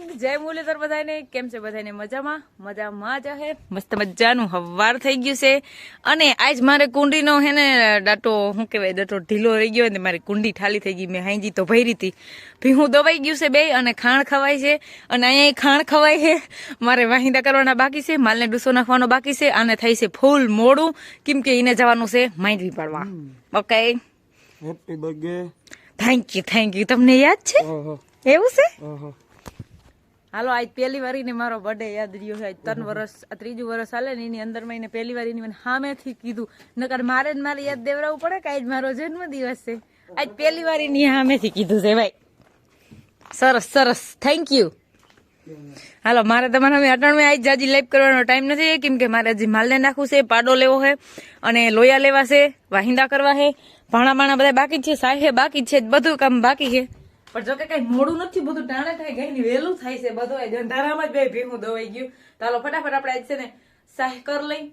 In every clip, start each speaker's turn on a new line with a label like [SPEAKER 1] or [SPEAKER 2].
[SPEAKER 1] Morning, જય મુરલીધર બધાને. કેમ છે બધાને? મજામાં જ હે. મસ્ત મજાનું હવાર થઈ ગયું છે અને આજ મારે કુંડીનો હે ને ડાટો શું કહેવાય, ડાટો ઢીલો રહી ગયો ને મારી કુંડી ખાલી થઈ ગઈ. મેં હાંજી તો ભરી હતી, ભીહું દવાઈ ગયું છે બે અને ખાણ ખવાય છે અને અહીંયા ખાણ ખવાય છે. મારે વાહિંદા કરવાના બાકી છે, માલને ડૂસો નાખવાનો બાકી છે. આને થાય છે ફૂલ મોડું કેમ કે એને જવાનું છે માંડવી પાડવા. Okay,
[SPEAKER 2] happy birthday.
[SPEAKER 1] Thank you. તમને યાદ છે? એવું છે? હાલો, આજ પહેલી વાર ને મારો બર્થડે યાદ રહ્યો છે. 3 વર્ષ, આ 3જું વર્ષ હાલે ને એની અંદર મેં પહેલી વાર મને સામેથી કીધું, નકર મારે યાદ દેવડાવવું પડે કે આજ મારો જન્મ દિવસ છે. આજ પહેલી વાર એની સામેથી કીધું છે ભાઈ. સરસ, થેન્ક યુ. હાલો, મારે તમારા અટાણું આજ જાજી લાઈવ કરવાનો ટાઈમ નથી કેમ કે મારે હજી માલને નાખવું છે, પાડો લેવો છે અને લોયા લેવા છે, વાહિંદા કરવા છે, ભાણા બધા બાકી છે, સાહે બાકી છે, બધું કામ બાકી છે. પણ જો કે કઈ મોડું નથી, બધું ટાણે થાય ગઈ વહેલું થાય છે બધું. અંધારામાં જ બે ભીહું દવાઈ ગયું. ચાલો ફટાફટ આપણે આજ છે ને સાહ કર લઈ.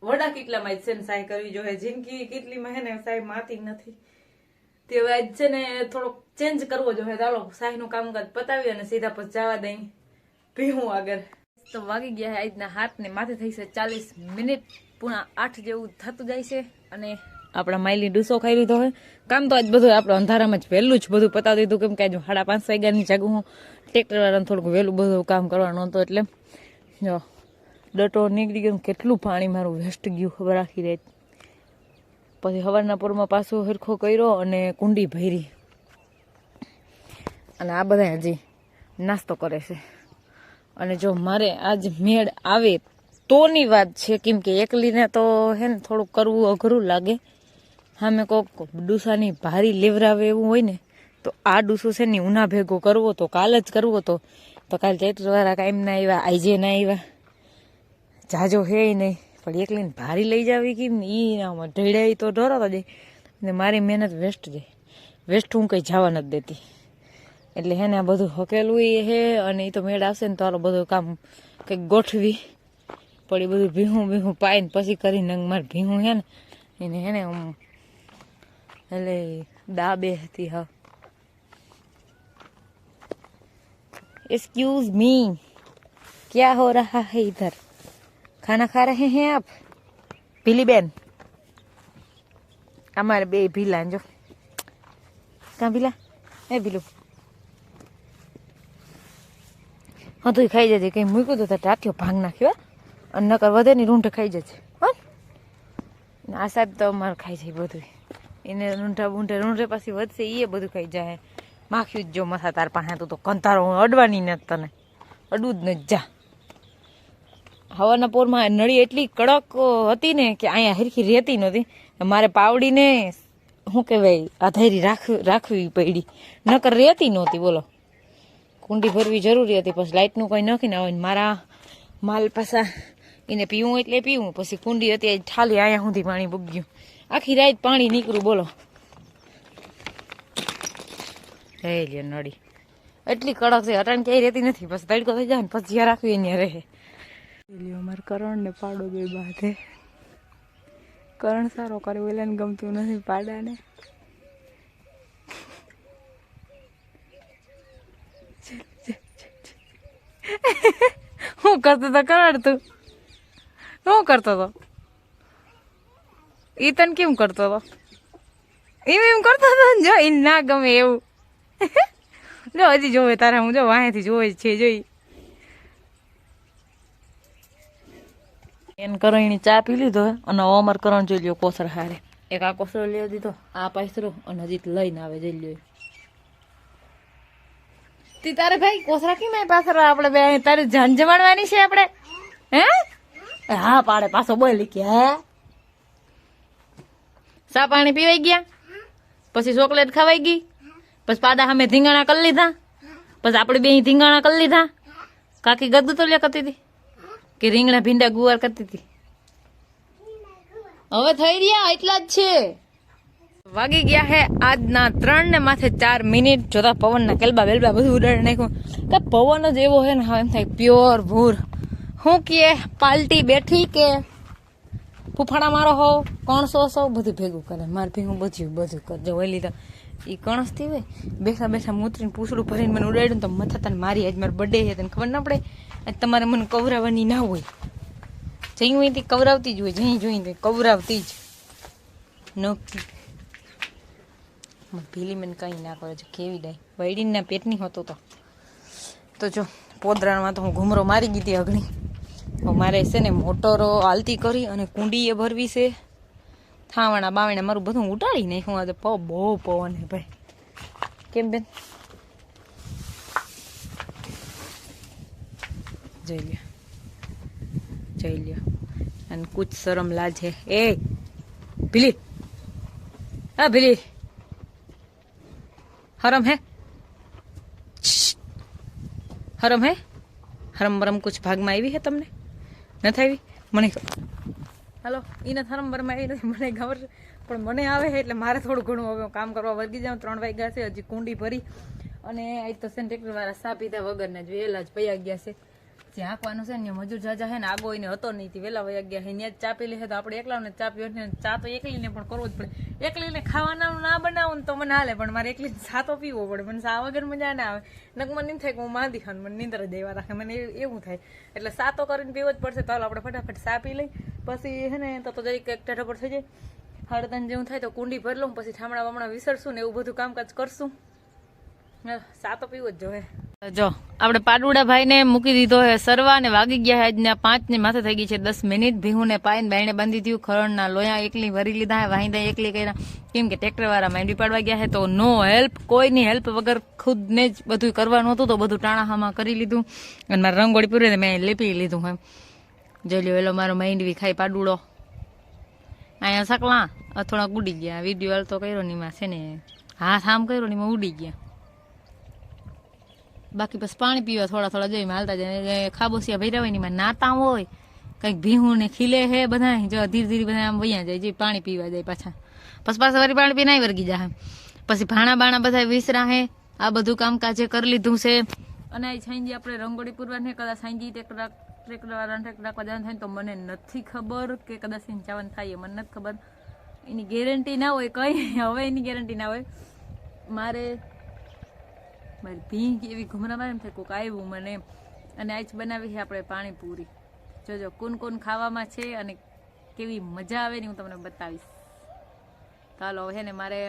[SPEAKER 1] વડા કેટલામાં આજ છે ને સાહ કરવી જોઈએ. જિંદગી કેટલીમાં હે ને સાહ માતી નથી. તે આજ છે ને થોડોક ચેન્જ કરવો જોઈએ. ચાલો સાહ નું કામકાજ પતાવી અને સીધા પછી જવા દઈ ભીહું આગળ. તો વાગી ગયા છે આજના હાથ ને માથે થઈ છે 40 મિનિટ, પૂણા 8 જેવું થતું જાય છે અને આપણા માઇલી ડૂસો ખાઈ લીધો હોય. કામ તો આજ બધું આપણે અંધારામાં જ વહેલું જ બધું પતાવી દીધું કેમ કે આજ 5:30 વાગ્યાની જાગું હું. ટ્રેક્ટર વાળાને થોડુંક વહેલું બધું કામ કરવાનું હતું એટલે જો ડટો નીકળી ગયો. કેટલું પાણી મારું વેસ્ટ ગયું ખબર રાખી રહી. પછી સવારના પોરમાં પાછો હરખો કર્યો અને કુંડી ભરી અને આ બધા હજી નાસ્તો કરે છે. અને જો મારે આજ મેળ આવે તોની વાત છે કેમ કે એકલીને તો હે ને થોડુંક કરવું અઘરું લાગે. હા, મેં કોક ડૂસાની ભારી લેવરાવે એવું હોય ને તો આ ડૂસો છે ને ઉના ભેગો કરવો તો કાલ જ કરવો તો કાલ ચૈત્રવાળા કાયમ ના આવ્યા, આજે ના આવ્યા, જાજો હે નહીં. પણ એકલીને ભારી લઈ જાવી કેમ ને એ આમાં ઢળ્યા તો ઢોરાતા જાય ને મારી મહેનત વેસ્ટ જાય. વેસ્ટ હું કંઈ જવા નથી દેતી. એટલે હે ને આ બધું હકેલું હે અને એ તો મેળ આવશે ને તો આલો બધું કામ કંઈક ગોઠવી પડી. બધું ભીહું પાઈને પછી કરીને મારે ભીહું હે ને એને હે ને એટલે દાબે હતી. હા, एक्सक्यूज मी, क्या हो रहा है इधर? खाना खा रहे हैं आप? ભીલી બેન, અમારે બે ભીલા જો ક્યાં ભીલા? એ ભીલું હા તું ખાઈ જજે. કઈ મૂક્યું તો ટાઠિયો ભાંગ નાખ્યો અને નકર વધે ની રૂંઢ ખાઈ જજે. હા, આ સાહેબ તો અમારે ખાઈ જાય બધું. એને રૂંઢે પાછી વધશે એ બધું ખાઈ જાય. માખ્યું જ જો મથા તાર પાસે તું તો કંતારો અડવાની નથી, તને અડવું જ નથી. જા હવાના પોરમાં નળી એટલી કડક હતી ને કે અહીંયા હરખી રહેતી નહોતી. મારે પાવડીને શું કહેવાય આધારી રાખવી પડી, નકર રહેતી નહોતી. બોલો, કુંડી ભરવી જરૂરી હતી. પછી લાઇટનું કંઈ નાખીને આવે મારા માલ પાછા એને પીવું એટલે પીવું. પછી કુંડી હતી ઠાલી અહીંયા સુધી પાણી બગ્યું, આખી રાત પાણી નીકળ્યું. બોલો, હે લે નળી એટલી કડક છે, અટાણ ક્યાંય રહેતી નથી. પછી તડકો થઈ જાય ને પછી જ્યાં રાખવી અહીંયા રહે. અમારે કરણ ને પાડો બે બાંધે. કરણ સારો કરે, ઓલાને ગમતું નથી પાડાને. શું કરતો હતો કરણ? તું શું કરતો હતો? ઈ તને કેમ કરતો હતો? એમ કરતો હતો જો એ ના ગમે એવું. જો હજી જોવે તારા, હું જો વાંહેથી જોવે છે. જોઈ એને કરણી ચા પી લીધો અને અમાર કરણ જોઈ લ્યો કોસર હારે. એક આ કોસરો લઈ દીધો, આ પાસરો અને હજી લઈને આવે જોઈ લ્યો. તી તારે ભાઈ કોસરા કેમ પાસરો? આપણે બે તારે જાન જમાડવાની છે આપણે. હે હા પાડે પાછો બોલી કે હે સા પાણી પીવાઈ ગયા, પછી ચોકલેટ ખવાઈ ગઈ, પછી પાડા સામે ધીંગાણા કરી લીધા, પછી આપણે બે ધીંગાણા કરી લીધા. કાકી ગદ્દુ તો લે કરતી હતી કે રીંગણા ભીંડા ગુવાર કરતી હતી? હવે થઈ રહ્યા એટલા જ છે. વાગી ગયા હે આજના 3 ને માથે 4 મિનિટ. જોતા પવનના કેલબા બેલબા બધું ઉડાડી નાખ્યું. કે પવન જ એવો હે ને હવે એમ થાય પ્યોર ભૂર. હું કે પાલટી બેઠી કે ફૂફાણા મારો હો કણસો સો બધું ભેગું કરે મારે ભેગું બધું કરજો ઓલી તો એ કણસથી હોય બેઠા બેઠા મૂતરીને પૂછડું ભરીને મને ઉડાડ્યું તો મથા તને મારી આજ મારો બર્થડે છે તને ખબર ના પડે આજ તમારે મને કવરાવવાની ના હોય જઈ હોય તે કવરાવતી જ હોય જઈ જોઈ તે કવરાવતી જ નક્કી ભીલી મને કંઈ ના કરે છે કેવી ડાય વૈડીના પેટની હતો તો જો પોદરાણમાં તો હું ઘૂમરો મારી ગઈ હતી અઘણી મારે છે ને મોટરો હાલતી કરી અને કુંડી એ ભરવી છે થાવાણા બાવણા મારું બધું ઉટાડી નાખ્યું આ તો બહુ પવન હે ભાઈ કેમ બેન જોઈ લ્યો અને કુછ શરમ લાજ હે એ ભીલી હા ભીલી હરમ હે હરમ બરમ કુછ ભાગમાં આવી હે તમને નથી આવી મને હાલો એને હરમ બરમાં આવી નથી મને ખબર છે પણ મને આવે છે એટલે મારે થોડું ઘણું હવે કામ કરવા વર્ગી જાઉં 3 વાગ્યા છે હજી કુંડી ભરી અને આજ તો છે ને ટ્રેક્ટરવાળા સા પીધા વગરના જ વહેલા જ પૈયા ગયા છે જે હાંકવાનું છે ને મજૂર જાજા છે ને આગો એને હતો નહીં વહેલા વયા ગયા છે ત્યાં જ ચા પી લે તો આપણે એકલાને ચા પીવો ને ચા તો એકલીને પણ કરવો જ પડે એકલીને ખાવાના ના બનાવું તો મને હાલે પણ મારે એકલીને ચા તો પીવો પડે મને ચા વગર મજા ના આવે નક મને નહીં થાય કે હું માંદી ખાને મને નીંદર દેવા રાખે મને એવું થાય એટલે ચા તો કરીને પીવો જ પડશે તો હાલ આપણે ફટાફટ ચા પી લઈ પછી છે ને તો જરીક એક ટેઢો પર થઈ જાય 3:30 જેવું થાય તો કુંડી ભરી લઉં પછી ઠામડા બમણા વિસરશું ને એવું બધું કામકાજ કરશું ચા તો પીવો જ જોઈએ જો આપણે પાડુડા ભાઈને મૂકી દીધો હે સરવા ને વાગી ગયા આજના 5 ની માથે થઈ ગઈ છે 10 મિનિટ ભીહું ને પાઈને બાયણે બાંધી દીધું ખરણના લોયા એકલી ભરી લીધા હે વાહિંદા એકલી કર્યા કેમ કે ટ્રેક્ટર વાળા માંડી પાડવા ગયા હે તો નો હેલ્પ કોઈની હેલ્પ વગર ખુદને જ બધું કરવાનું હતું તો બધું ટાણાહામાં કરી લીધું અને મારે રંગોળી પૂરી મેં લેપી લીધું એમ જોઈ લ્યો એલો મારો માંડવી ખાઈ પાડુડો અહીંયા સકલા થોડાક ઉડી ગયા વિડીયો હાલ તો કર્યો ની માં છે ને હાથ આમ કર્યો ની માં ઉડી ગયા બાકી બસ પાણી પીવા થોડા જોઈ હાલતા જાય ખાબોસિયા ભર્યા હોય ને એમાં નાતા હોય કંઈક ભીહું ને ખીલે હે બધા જો ધીરે ધીરે બધા આમ વૈયા જાય જે પાણી પીવા જાય પાછા પાછા વળી પાણી પીને વર્ગી જાય પછી ભાણા બાણા બધા વિસરા હે આ બધું કામકાજે કરી લીધું છે અને આ સાંજે આપણે રંગોળી પૂરવાની કદાચ સાંજે ટ્રેક્ટર વાળા ટ્રેક્ટર જવાનું થાય તો મને નથી ખબર કે કદાચ જવાનું થાય મને નથી ખબર એની ગેરંટી ના હોય કઈ હવે એની ગેરંટી ના હોય મારી ભીંગ એવી ઘુમરામાં એમ થાય કોઈક આવ્યું મને અને આજ બનાવી છે આપણે પાણીપુરી જોજો કોણ ખાવામાં છે અને કેવી મજા આવે ને હું તમને બતાવીશ ચાલો હે ને મારે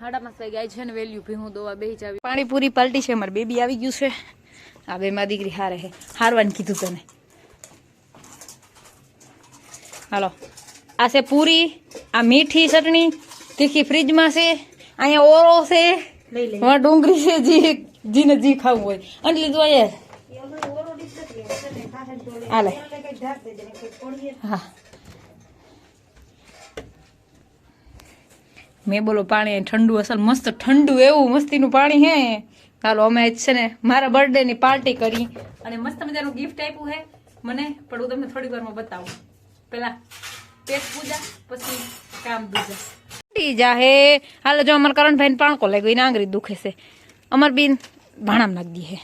[SPEAKER 1] 5:30 વાગ્યા છે ને વેલ્યુ ભીહું દોવા બેહી જાવી પાણીપુરી પાલટી છે મારે બેબી આવી ગયું છે આ બે માં દીકરી હારે હે હારવાનું કીધું તને હાલો આ છે પૂરી આ મીઠી ચટણી તીખી ફ્રીજમાં છે અહીંયા ઓરો છે હા ડુંગળી છે જીને જી ખાવું હોય અને લીધું અહીંયા હાલે હા મેં બોલો પાણી ઠંડુ અસલ મસ્ત ઠંડુ એવું મસ્તીનું પાણી હે ચાલો અમે છે ને મારા બર્થડે ની પાર્ટી કરી અને મસ્ત મજાનું ગિફ્ટ આપ્યું હે મને પણ હું તમને થોડી વારમાં બતાવું પેલા પેટ પૂજા પછી કામ બીજા જાહે હાલો જો અમારે કરણભાઈ પાણકો લાગ્યો એને આંગળી દુખે છે અમાર બેન ભાણામાં નાખી હે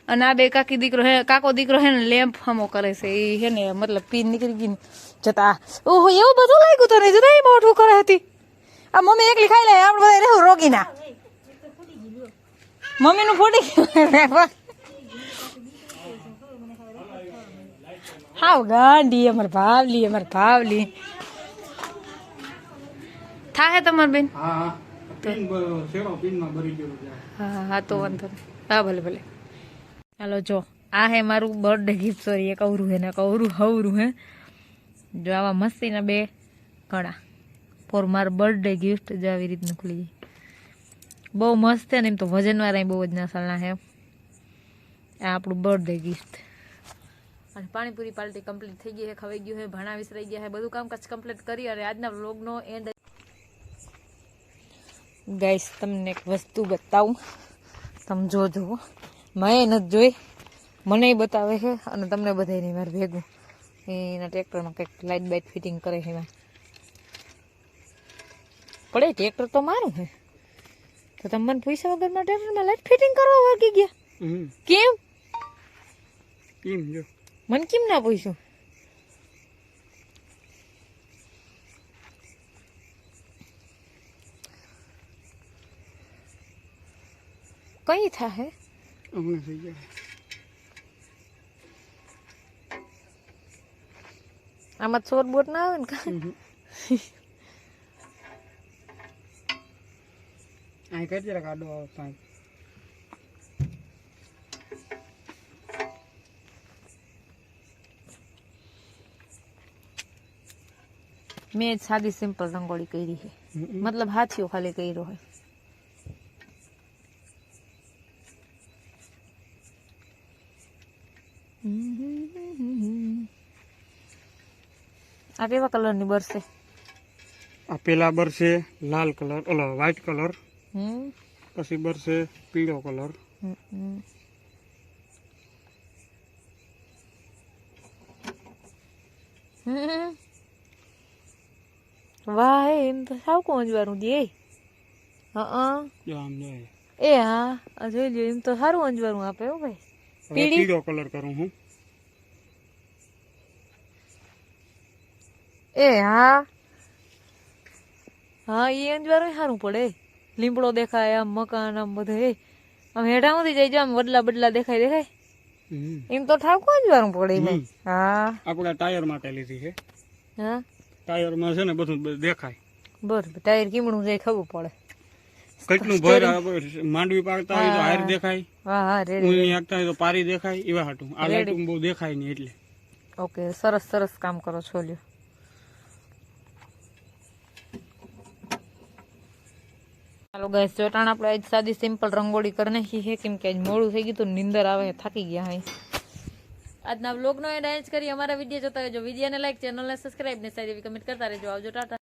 [SPEAKER 1] અને આ બે કાકી દીકરો હે કાકો દીકરો હે ને લેમ્પ હમો કરે છે એ હે ને મતલબ પીન નીકળી ગઈ જતા ઓહો એવું બધું લાગ્યું તને જતા એ મોઢું કરે હતી આ મમ્મી એકલી ખાઈ લે આપણે બધા રહેવું રોગી ના મમ્મી નું ફૂટી ગયું હાવ ગાંડી અમાર ભાવલી થાય તમાર બેન
[SPEAKER 2] હા
[SPEAKER 1] તો વાંધો હા ભલે ચાલો જો આ હે મારું બર્થડે ગિફ્ટ સોરી એક અવરું હે ને કવરું હવરું હે જો આવા મસ્તીના બે કડા ફોર માર બર્થડે ગિફ્ટ જો આવી રીતનું ખુલી જાય બહુ મસ્ત છે ને એમ તો વજન વાળા બહુ જ નસલના હે આ આપણું બર્થડે ગિફ્ટ અને પાણીપુરી પાર્ટી કમ્પ્લીટ થઈ ગઈ છે ખવાઈ ગયું છે ભણા વિસરાઈ ગયા છે બધું કામકાજ કમ્પ્લીટ કરી અને આજના વ્લોગનો એન્ડ ગાઈસ તમને એક વસ્તુ બતાવું તમે જોજો મેં નથી જોઈ મને બતાવે છે અને તમને બધાને મારે ભેગું એના ટ્રેક્ટરમાં કંઈક લાઇટ બાઇટ ફિટિંગ કરે છે એમાં પડે ટ્રેક્ટર તો મારું છે તો તમે મને પૈસા વગરમાં ટ્રેક્ટરમાં લાઇટ ફિટિંગ કરવા વર્ગી ગયા કેમ
[SPEAKER 2] જો
[SPEAKER 1] મને કેમ ના પૂછ્યું કઈ થાય
[SPEAKER 2] હમણાં થઈ જાય.
[SPEAKER 1] આમાં ચોર બોટ ના આવે ને કાંઈ?
[SPEAKER 2] અહીં કઈ જરા કાઢો આવો સાહેબ.
[SPEAKER 1] મેં સાદી સિમ્પલ રંગોળી કરી છે, મતલબ હાથીઓ ખાલી કર્યો હોય. આ કેવા કલરની બરસે?
[SPEAKER 2] આ પેલા બરસે લાલ કલર, ઓલો વ્હાઈટ કલર,
[SPEAKER 1] હમ
[SPEAKER 2] પછી બરસે પીળો કલર.
[SPEAKER 1] વાહ એમ તો સાવ અંજવાળું દે. હા
[SPEAKER 2] જો આમ જાય.
[SPEAKER 1] એ હા આ જોઈ લ્યો, એમ તો સારું અંજવાળું આપે હો ભાઈ.
[SPEAKER 2] હવે
[SPEAKER 1] પીળી?
[SPEAKER 2] પીળો કલર કરું હું.
[SPEAKER 1] એ હા હા એ અંજવાળું સારું પડે. લીમડો દેખાય, આમ મકાન, આમ બધું આમ હેઠા માંથી જાય, આમ વડલા બદલા દેખાય. એમ તો ઠાકો અંજવાળું પડે ભાઈ. હા
[SPEAKER 2] આપણે ટાયર માટે લીધી છે.
[SPEAKER 1] હા
[SPEAKER 2] ટાયરમાં છે ને બધું દેખાય.
[SPEAKER 1] બરોબર, ટાયર કેમણું જાય ખબર પડે.
[SPEAKER 2] કેટલું ભર માંડવી પાડતા હોય તો હાર દેખાય,
[SPEAKER 1] હા હા રેડી.
[SPEAKER 2] ઊંઘી હાંકતા હોય તો પારી દેખાય. એવા હાટું આ લાઈટું બહુ દેખાય નહીં એટલે.
[SPEAKER 1] ઓકે, સરસ સરસ કામ કરો છો લ્યો. ચાલો ગાઈસ, ચોટાણ આપણે આજ સાદી સિમ્પલ રંગોળી કરી નાખી છે, કેમ કે આજ મોડું થઈ ગયું તો નીંદર આવે, થાકી ગયા હોય. આજના બ્લોગનો એન્ડ કરી અમારા વિડીયો જોતા રહેજો. વિડીયોને લાઈક, ચેનલને સબસ્ક્રાઇબ ને સારી એવી કમેન્ટ કરતા રહેજો. આવજો, ટાટા.